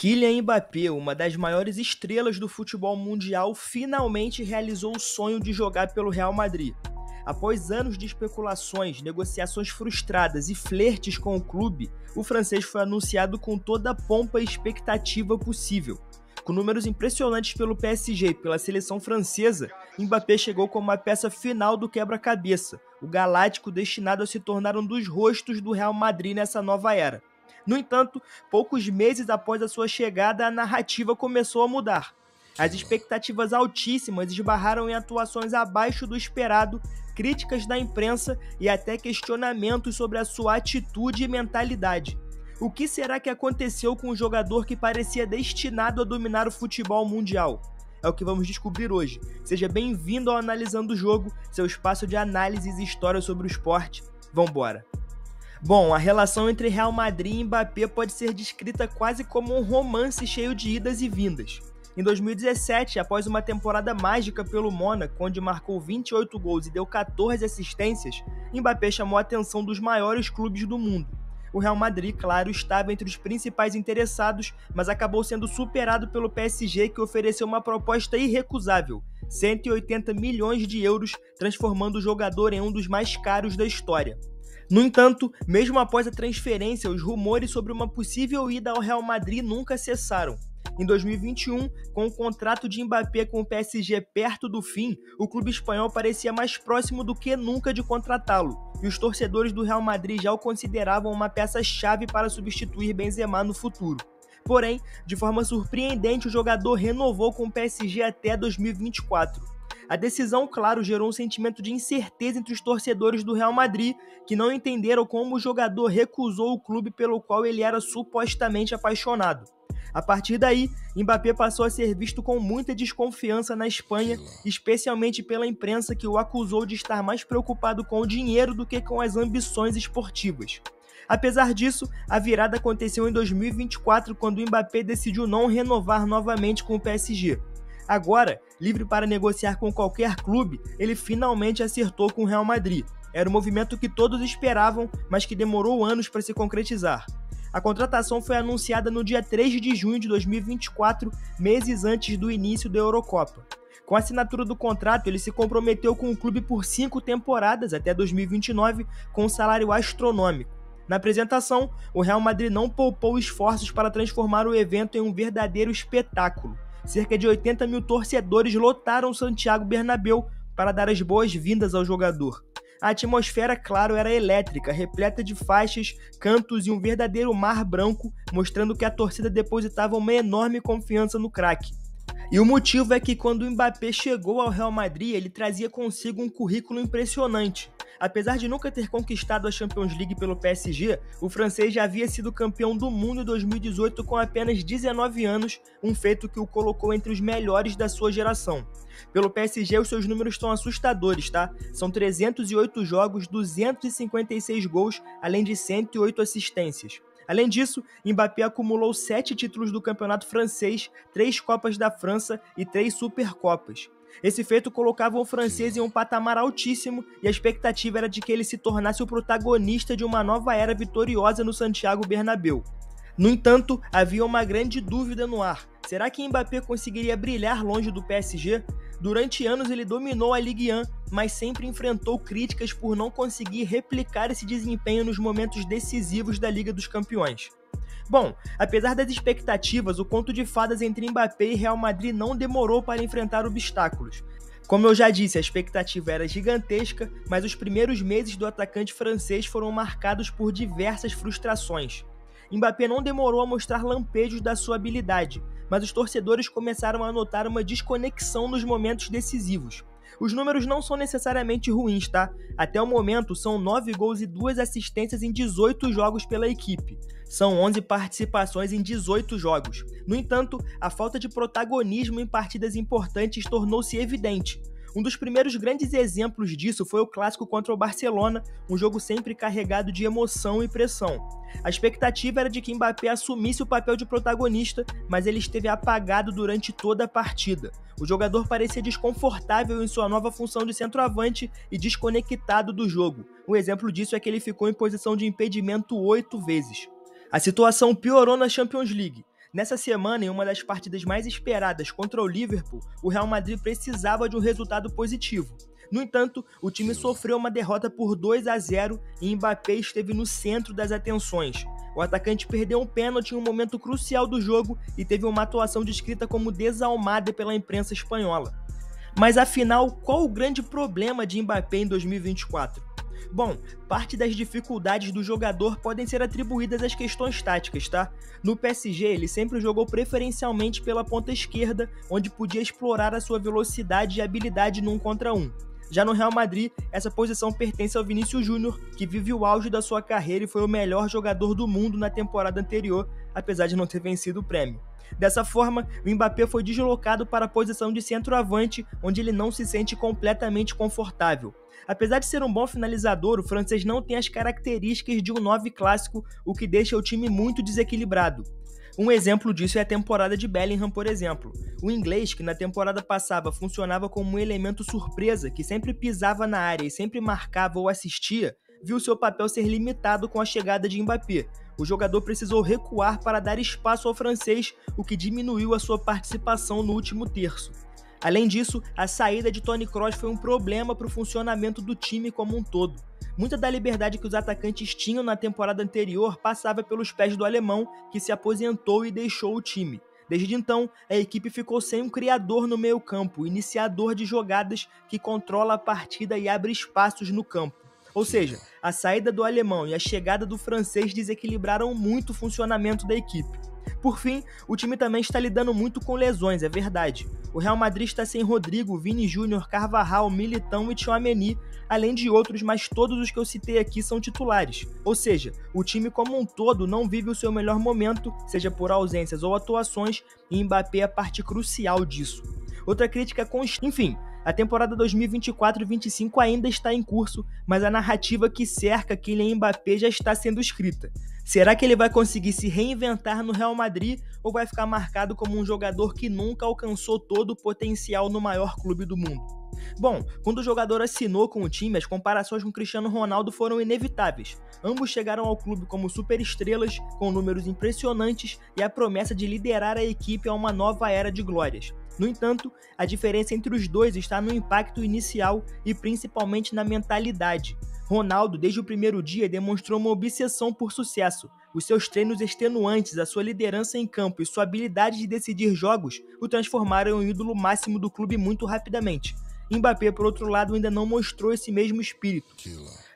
Kylian Mbappé, uma das maiores estrelas do futebol mundial, finalmente realizou o sonho de jogar pelo Real Madrid. Após anos de especulações, negociações frustradas e flertes com o clube, o francês foi anunciado com toda a pompa e expectativa possível. Com números impressionantes pelo PSG e pela seleção francesa, Mbappé chegou como uma peça final do quebra-cabeça, o galáctico destinado a se tornar um dos rostos do Real Madrid nessa nova era. No entanto, poucos meses após a sua chegada, a narrativa começou a mudar. As expectativas altíssimas esbarraram em atuações abaixo do esperado, críticas da imprensa e até questionamentos sobre a sua atitude e mentalidade. O que será que aconteceu com um jogador que parecia destinado a dominar o futebol mundial? É o que vamos descobrir hoje. Seja bem-vindo ao Analisando o Jogo, seu espaço de análises e histórias sobre o esporte. Vambora! Bom, a relação entre Real Madrid e Mbappé pode ser descrita quase como um romance cheio de idas e vindas. Em 2017, após uma temporada mágica pelo Mônaco, onde marcou 28 gols e deu 14 assistências, Mbappé chamou a atenção dos maiores clubes do mundo. O Real Madrid, claro, estava entre os principais interessados, mas acabou sendo superado pelo PSG, que ofereceu uma proposta irrecusável, 180 milhões de euros, transformando o jogador em um dos mais caros da história. No entanto, mesmo após a transferência, os rumores sobre uma possível ida ao Real Madrid nunca cessaram. Em 2021, com o contrato de Mbappé com o PSG perto do fim, o clube espanhol parecia mais próximo do que nunca de contratá-lo, e os torcedores do Real Madrid já o consideravam uma peça-chave para substituir Benzema no futuro. Porém, de forma surpreendente, o jogador renovou com o PSG até 2024. A decisão, claro, gerou um sentimento de incerteza entre os torcedores do Real Madrid, que não entenderam como o jogador recusou o clube pelo qual ele era supostamente apaixonado. A partir daí, Mbappé passou a ser visto com muita desconfiança na Espanha, especialmente pela imprensa, que o acusou de estar mais preocupado com o dinheiro do que com as ambições esportivas. Apesar disso, a virada aconteceu em 2024, quando Mbappé decidiu não renovar novamente com o PSG. Agora, livre para negociar com qualquer clube, ele finalmente acertou com o Real Madrid. Era um movimento que todos esperavam, mas que demorou anos para se concretizar. A contratação foi anunciada no dia 3 de junho de 2024, meses antes do início da Eurocopa. Com a assinatura do contrato, ele se comprometeu com o clube por 5 temporadas, até 2029, com um salário astronômico. Na apresentação, o Real Madrid não poupou esforços para transformar o evento em um verdadeiro espetáculo. Cerca de 80 mil torcedores lotaram o Santiago Bernabéu para dar as boas-vindas ao jogador. A atmosfera, claro, era elétrica, repleta de faixas, cantos e um verdadeiro mar branco, mostrando que a torcida depositava uma enorme confiança no craque. E o motivo é que quando o Mbappé chegou ao Real Madrid, ele trazia consigo um currículo impressionante. Apesar de nunca ter conquistado a Champions League pelo PSG, o francês já havia sido campeão do mundo em 2018 com apenas 19 anos, um feito que o colocou entre os melhores da sua geração. Pelo PSG, os seus números estão assustadores, tá? São 308 jogos, 256 gols, além de 108 assistências. Além disso, Mbappé acumulou 7 títulos do campeonato francês, 3 Copas da França e 3 Supercopas. Esse feito colocava o francês em um patamar altíssimo e a expectativa era de que ele se tornasse o protagonista de uma nova era vitoriosa no Santiago Bernabéu. No entanto, havia uma grande dúvida no ar. Será que Mbappé conseguiria brilhar longe do PSG? Durante anos ele dominou a Ligue 1, mas sempre enfrentou críticas por não conseguir replicar esse desempenho nos momentos decisivos da Liga dos Campeões. Bom, apesar das expectativas, o conto de fadas entre Mbappé e Real Madrid não demorou para enfrentar obstáculos. Como eu já disse, a expectativa era gigantesca, mas os primeiros meses do atacante francês foram marcados por diversas frustrações. Mbappé não demorou a mostrar lampejos da sua habilidade, mas os torcedores começaram a notar uma desconexão nos momentos decisivos. Os números não são necessariamente ruins, tá? Até o momento, são 9 gols e 2 assistências em 18 jogos pela equipe. São 11 participações em 18 jogos. No entanto, a falta de protagonismo em partidas importantes tornou-se evidente. Um dos primeiros grandes exemplos disso foi o clássico contra o Barcelona, um jogo sempre carregado de emoção e pressão. A expectativa era de que Mbappé assumisse o papel de protagonista, mas ele esteve apagado durante toda a partida. O jogador parecia desconfortável em sua nova função de centroavante e desconectado do jogo. Um exemplo disso é que ele ficou em posição de impedimento 8 vezes. A situação piorou na Champions League. Nessa semana, em uma das partidas mais esperadas contra o Liverpool, o Real Madrid precisava de um resultado positivo. No entanto, o time sofreu uma derrota por 2-0 e Mbappé esteve no centro das atenções. O atacante perdeu um pênalti em um momento crucial do jogo e teve uma atuação descrita como desalmada pela imprensa espanhola. Mas afinal, qual o grande problema de Mbappé em 2024? Bom, parte das dificuldades do jogador podem ser atribuídas às questões táticas, tá? No PSG, ele sempre jogou preferencialmente pela ponta esquerda, onde podia explorar a sua velocidade e habilidade num contra um. Já no Real Madrid, essa posição pertence ao Vinícius Júnior, que vive o auge da sua carreira e foi o melhor jogador do mundo na temporada anterior, apesar de não ter vencido o prêmio. Dessa forma, o Mbappé foi deslocado para a posição de centroavante, onde ele não se sente completamente confortável. Apesar de ser um bom finalizador, o francês não tem as características de um 9 clássico, o que deixa o time muito desequilibrado. Um exemplo disso é a temporada de Bellingham, por exemplo. O inglês, que na temporada passada funcionava como um elemento surpresa, que sempre pisava na área e sempre marcava ou assistia, viu seu papel ser limitado com a chegada de Mbappé. O jogador precisou recuar para dar espaço ao francês, o que diminuiu a sua participação no último terço. Além disso, a saída de Toni Kroos foi um problema para o funcionamento do time como um todo. Muita da liberdade que os atacantes tinham na temporada anterior passava pelos pés do alemão, que se aposentou e deixou o time. Desde então, a equipe ficou sem um criador no meio-campo, iniciador de jogadas que controla a partida e abre espaços no campo. Ou seja, a saída do alemão e a chegada do francês desequilibraram muito o funcionamento da equipe. Por fim, o time também está lidando muito com lesões, é verdade. O Real Madrid está sem Rodrigo, Vini Júnior, Carvajal, Militão e Tchouaméni, além de outros, mas todos os que eu citei aqui são titulares. Ou seja, o time como um todo não vive o seu melhor momento, seja por ausências ou atuações, e Mbappé é a parte crucial disso. Outra crítica constante. Enfim, a temporada 2024-25 ainda está em curso, mas a narrativa que cerca Kylian Mbappé já está sendo escrita. Será que ele vai conseguir se reinventar no Real Madrid ou vai ficar marcado como um jogador que nunca alcançou todo o potencial no maior clube do mundo? Bom, quando o jogador assinou com o time, as comparações com Cristiano Ronaldo foram inevitáveis. Ambos chegaram ao clube como superestrelas, com números impressionantes e a promessa de liderar a equipe a uma nova era de glórias. No entanto, a diferença entre os dois está no impacto inicial e principalmente na mentalidade. Ronaldo, desde o primeiro dia, demonstrou uma obsessão por sucesso. Os seus treinos extenuantes, a sua liderança em campo e sua habilidade de decidir jogos o transformaram em um ídolo máximo do clube muito rapidamente. Mbappé, por outro lado, ainda não mostrou esse mesmo espírito.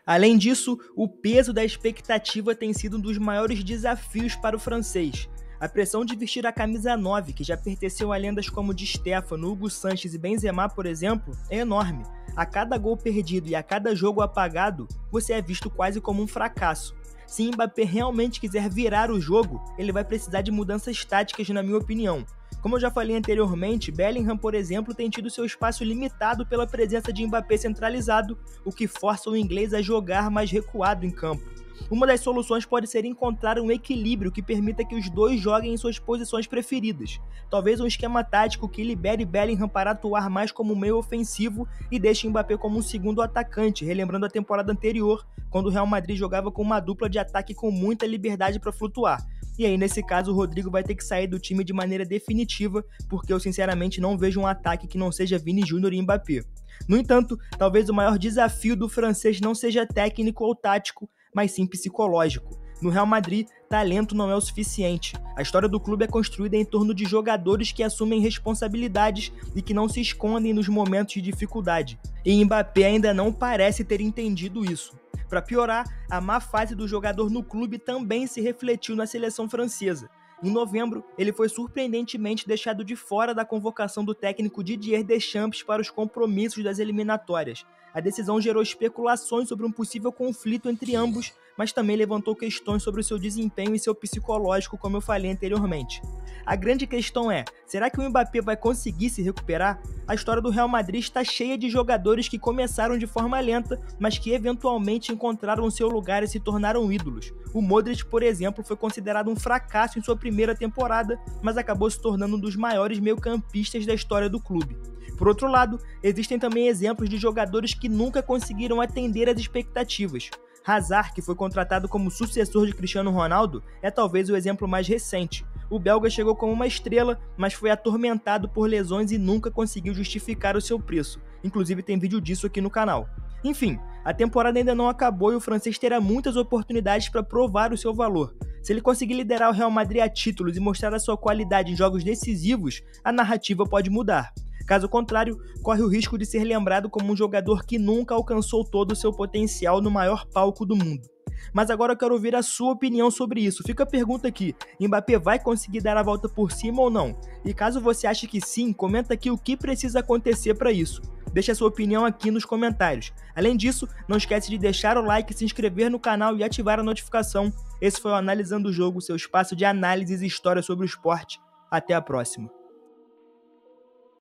Além disso, o peso da expectativa tem sido um dos maiores desafios para o francês. A pressão de vestir a camisa 9, que já pertenceu a lendas como Di Stéfano, Hugo Sanches e Benzema, por exemplo, é enorme. A cada gol perdido e a cada jogo apagado, você é visto quase como um fracasso. Se Mbappé realmente quiser virar o jogo, ele vai precisar de mudanças táticas, na minha opinião. Como eu já falei anteriormente, Bellingham, por exemplo, tem tido seu espaço limitado pela presença de Mbappé centralizado, o que força o inglês a jogar mais recuado em campo. Uma das soluções pode ser encontrar um equilíbrio que permita que os dois joguem em suas posições preferidas. Talvez um esquema tático que libere Bellingham para atuar mais como meio ofensivo e deixe Mbappé como um segundo atacante, relembrando a temporada anterior, quando o Real Madrid jogava com uma dupla de ataque com muita liberdade para flutuar. E aí, nesse caso, o Rodrigo vai ter que sair do time de maneira definitiva, porque eu sinceramente não vejo um ataque que não seja Vini Júnior e Mbappé. No entanto, talvez o maior desafio do francês não seja técnico ou tático, mas sim psicológico. No Real Madrid, talento não é o suficiente. A história do clube é construída em torno de jogadores que assumem responsabilidades e que não se escondem nos momentos de dificuldade. E Mbappé ainda não parece ter entendido isso. Para piorar, a má fase do jogador no clube também se refletiu na seleção francesa. Em novembro, ele foi surpreendentemente deixado de fora da convocação do técnico Didier Deschamps para os compromissos das eliminatórias. A decisão gerou especulações sobre um possível conflito entre ambos, mas também levantou questões sobre o seu desempenho e seu psicológico, como eu falei anteriormente. A grande questão é, será que o Mbappé vai conseguir se recuperar? A história do Real Madrid está cheia de jogadores que começaram de forma lenta, mas que eventualmente encontraram seu lugar e se tornaram ídolos. O Modric, por exemplo, foi considerado um fracasso em sua primeira temporada, mas acabou se tornando um dos maiores meio-campistas da história do clube. Por outro lado, existem também exemplos de jogadores que nunca conseguiram atender às expectativas. Hazard, que foi contratado como sucessor de Cristiano Ronaldo, é talvez o exemplo mais recente. O belga chegou como uma estrela, mas foi atormentado por lesões e nunca conseguiu justificar o seu preço. Inclusive tem vídeo disso aqui no canal. Enfim, a temporada ainda não acabou e o francês terá muitas oportunidades para provar o seu valor. Se ele conseguir liderar o Real Madrid a títulos e mostrar a sua qualidade em jogos decisivos, a narrativa pode mudar. Caso contrário, corre o risco de ser lembrado como um jogador que nunca alcançou todo o seu potencial no maior palco do mundo. Mas agora eu quero ouvir a sua opinião sobre isso. Fica a pergunta aqui, Mbappé vai conseguir dar a volta por cima ou não? E caso você ache que sim, comenta aqui o que precisa acontecer para isso. Deixe a sua opinião aqui nos comentários. Além disso, não esquece de deixar o like, se inscrever no canal e ativar a notificação. Esse foi o Analisando o Jogo, seu espaço de análises e história sobre o esporte. Até a próxima.